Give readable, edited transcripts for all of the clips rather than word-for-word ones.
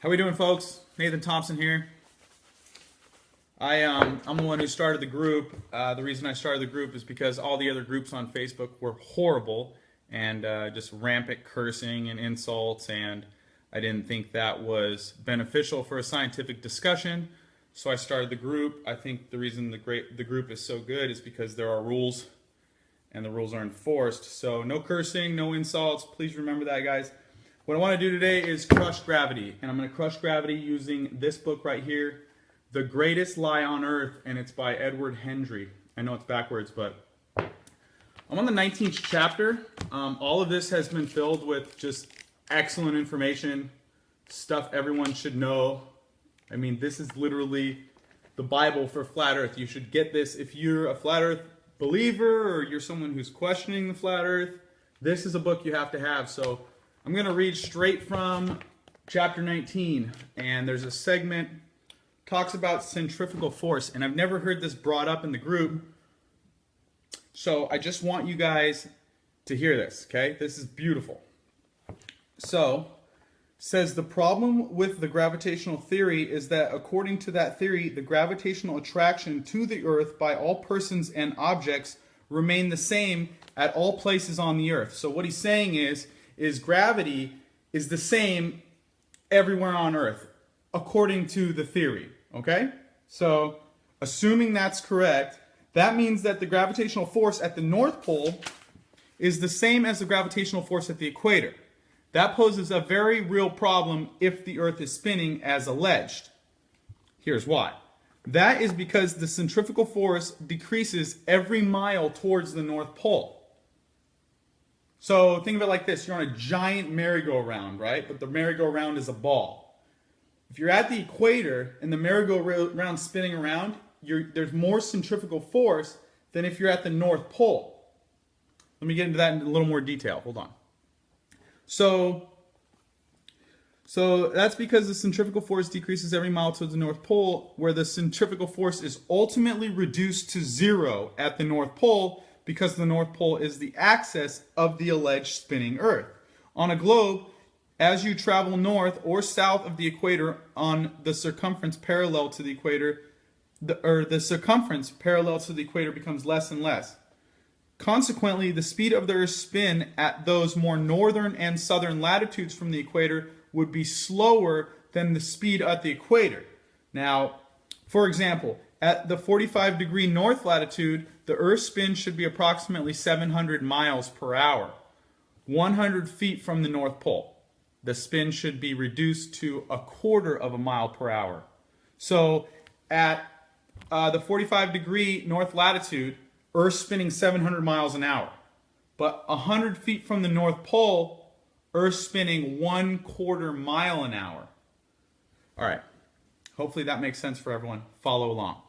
How we doing, folks? Nathan Thompson here. I'm the one who started the group. The reason I started the group is because all the other groups on Facebook were horrible and just rampant cursing and insults, and I didn't think that was beneficial for a scientific discussion. So I started the group. I think the reason the group is so good is because there are rules, and the rules are enforced. So no cursing, no insults. Please remember that, guys. What I want to do today is crush gravity, and I'm going to crush gravity using this book right here, The Greatest Lie on Earth, and it's by Edward Hendry. I know it's backwards, but I'm on the 19th chapter. All of this has been filled with just excellent information, stuff everyone should know. I mean, this is literally the Bible for flat Earth. You should get this if you're a flat Earth believer or you're someone who's questioning the flat Earth. This is a book you have to have. So I'm going to read straight from chapter 19, and there's a segment talks about centrifugal force, and I've never heard this brought up in the group, so I just want you guys to hear this, okay? This is beautiful. So, says the problem with the gravitational theory is that according to that theory, the gravitational attraction to the Earth by all persons and objects remain the same at all places on the Earth. So what he's saying is gravity is the same everywhere on Earth, according to the theory, okay? So, assuming that's correct, that means that the gravitational force at the North Pole is the same as the gravitational force at the equator. That poses a very real problem if the Earth is spinning as alleged. Here's why. That is because the centrifugal force decreases every mile towards the North Pole. So think of it like this. You're on a giant merry-go-round, right? But the merry-go-round is a ball. If you're at the equator and the merry-go-round spinning around, there's more centrifugal force than if you're at the North Pole. Let me get into that in a little more detail. Hold on. So that's because the centrifugal force decreases every mile towards the North Pole, where the centrifugal force is ultimately reduced to zero at the North Pole, because the North Pole is the axis of the alleged spinning Earth. On a globe, as you travel north or south of the equator on the circumference parallel to the equator, the circumference parallel to the equator becomes less and less. Consequently, the speed of the Earth's spin at those more northern and southern latitudes from the equator would be slower than the speed at the equator. Now, for example, at the 45-degree north latitude, the Earth's spin should be approximately 700 miles per hour, 100 feet from the North Pole. The spin should be reduced to a quarter of a mile per hour. So at the 45-degree north latitude, Earth's spinning 700 miles an hour. But 100 feet from the North Pole, Earth's spinning 1/4 mile an hour. All right. Hopefully that makes sense for everyone. Follow along.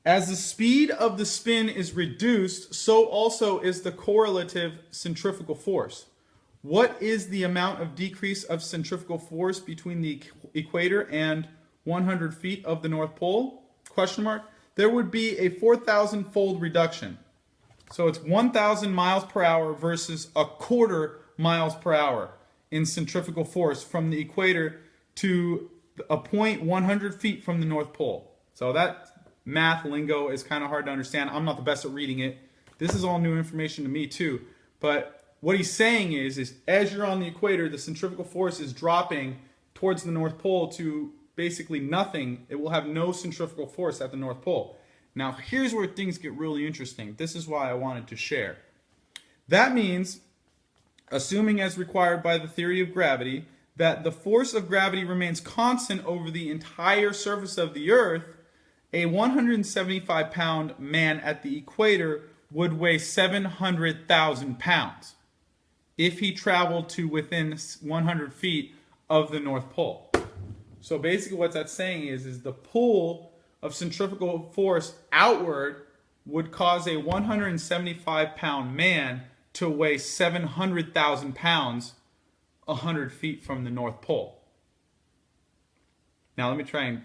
As the speed of the spin is reduced, so also is the correlative centrifugal force. What is the amount of decrease of centrifugal force between the equator and 100 feet of the North Pole? Question mark. There would be a 4,000-fold reduction. So it's 1,000 miles per hour versus 1/4 miles per hour in centrifugal force from the equator to a point 100 feet from the North Pole. So that math lingo is kind of hard to understand. I'm not the best at reading it. This is all new information to me too. But what he's saying is as you're on the equator, the centrifugal force is dropping towards the North Pole to basically nothing. It will have no centrifugal force at the North Pole. Now here's where things get really interesting. This is why I wanted to share. That means, assuming as required by the theory of gravity, that the force of gravity remains constant over the entire surface of the Earth, a 175-pound man at the equator would weigh 700,000 pounds if he traveled to within 100 feet of the North Pole. So basically what that's saying is the pull of centrifugal force outward would cause a 175-pound man to weigh 700,000 pounds 100 feet from the North Pole. Now let me try and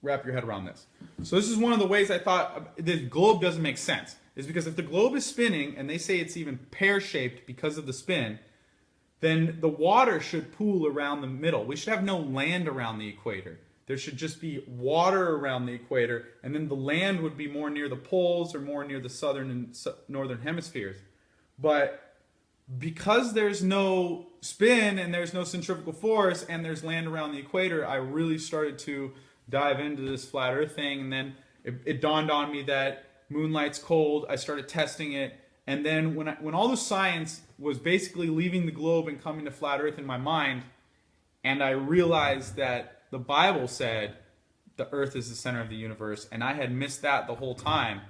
wrap your head around this. So this is one of the ways I thought the globe doesn't make sense. Is because if the globe is spinning and they say it's even pear-shaped because of the spin, then the water should pool around the middle. We should have no land around the equator. There should just be water around the equator, and then the land would be more near the poles or more near the southern and northern hemispheres. But because there's no spin and there's no centrifugal force and there's land around the equator, I really started to dive into this flat earth thing. And then it dawned on me that moonlight's cold. I started testing it. And then when all the science was basically leaving the globe and coming to flat earth in my mind, and I realized that the Bible said the earth is the center of the universe, and I had missed that the whole time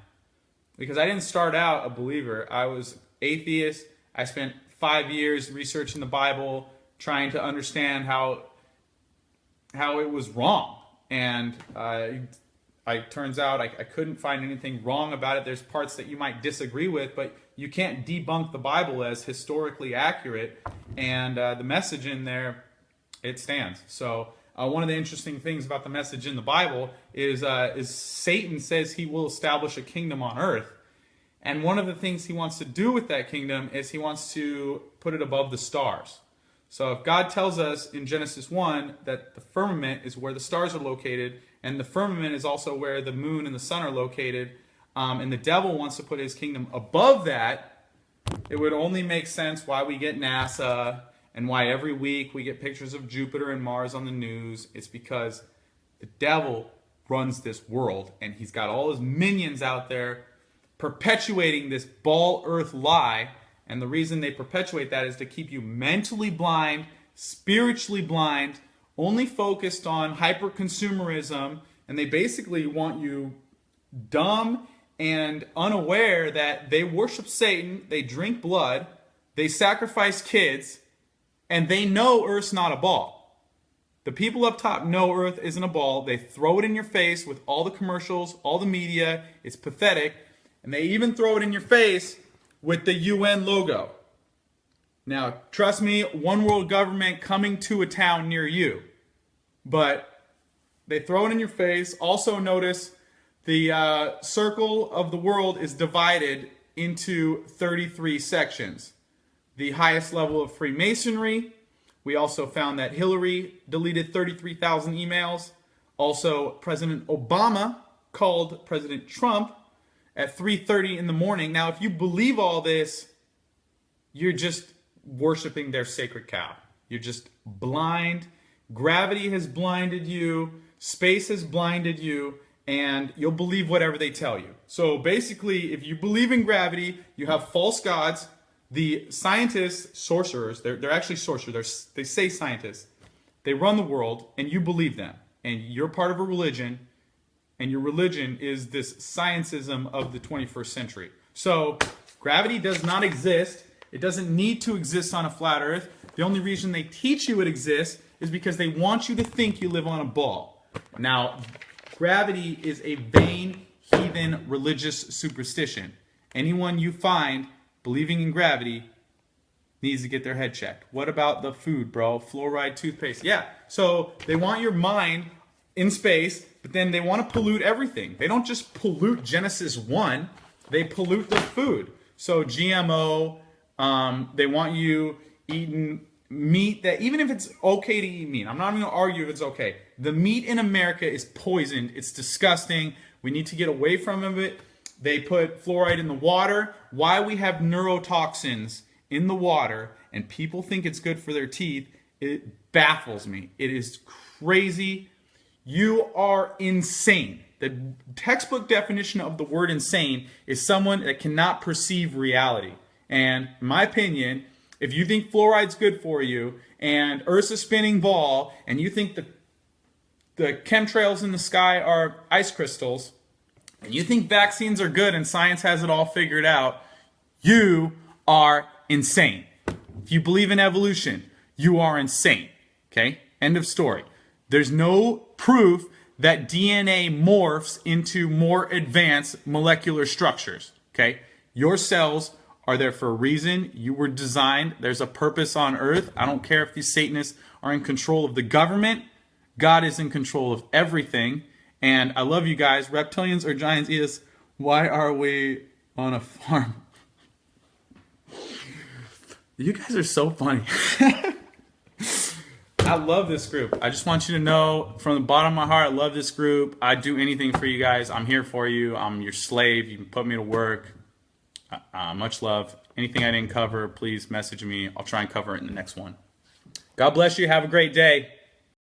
because I didn't start out a believer. I was atheist. I spent 5 years researching the Bible, trying to understand how it was wrong. And it turns out I couldn't find anything wrong about it. There's parts that you might disagree with, but you can't debunk the Bible as historically accurate. And the message in there, it stands. So one of the interesting things about the message in the Bible is Satan says he will establish a kingdom on earth. And one of the things he wants to do with that kingdom is he wants to put it above the stars. So if God tells us in Genesis 1 that the firmament is where the stars are located, and the firmament is also where the moon and the sun are located, and the devil wants to put his kingdom above that, it would only make sense why we get NASA and why every week we get pictures of Jupiter and Mars on the news. It's because the devil runs this world, and he's got all his minions out there perpetuating this ball earth lie. And the reason they perpetuate that is to keep you mentally blind, spiritually blind, only focused on hyper-consumerism, and they basically want you dumb and unaware that they worship Satan, they drink blood, they sacrifice kids, and they know Earth's not a ball. The people up top know Earth isn't a ball. They throw it in your face with all the commercials, all the media. It's pathetic. And they even throw it in your face with the UN logo. Now, trust me, one world government coming to a town near you. But they throw it in your face. Also notice the circle of the world is divided into 33 sections. The highest level of Freemasonry. We also found that Hillary deleted 33,000 emails. Also, President Obama called President Trump at 3:30 in the morning. Now, if you believe all this, you're just worshiping their sacred cow. You're just blind. Gravity has blinded you. Space has blinded you. And you'll believe whatever they tell you. So basically, if you believe in gravity, you have false gods. The scientists, sorcerers, they're actually sorcerers. They say scientists. They run the world, and you believe them. And you're part of a religion. And your religion is this scientism of the 21st century. So gravity does not exist. It doesn't need to exist on a flat earth. The only reason they teach you it exists is because they want you to think you live on a ball. Now, gravity is a vain, heathen, religious superstition. Anyone you find believing in gravity needs to get their head checked. What about the food, bro? Fluoride toothpaste. Yeah, so they want your mind in space, but then they want to pollute everything. They don't just pollute Genesis 1, they pollute the food. So GMO, they want you eating meat that, even if it's okay to eat meat, I'm not even going to argue if it's okay. The meat in America is poisoned. It's disgusting. We need to get away from it. They put fluoride in the water. Why we have neurotoxins in the water and people think it's good for their teeth, it baffles me. It is crazy. You are insane. The textbook definition of the word insane is someone that cannot perceive reality. And in my opinion, if you think fluoride's good for you and Earth's a spinning ball and you think the chemtrails in the sky are ice crystals and you think vaccines are good and science has it all figured out, you are insane. If you believe in evolution, you are insane. Okay? End of story. There's no proof that DNA morphs into more advanced molecular structures. Okay? Your cells are there for a reason. You were designed. There's a purpose on earth. I don't care if these Satanists are in control of the government. God is in control of everything. And I love you guys. Reptilians or giants eat us. Why are we on a farm? You guys are so funny. I love this group. I just want you to know from the bottom of my heart, I love this group. I do anything for you guys. I'm here for you. I'm your slave. You can put me to work. Much love. Anything I didn't cover, please message me. I'll try and cover it in the next one. God bless you. Have a great day.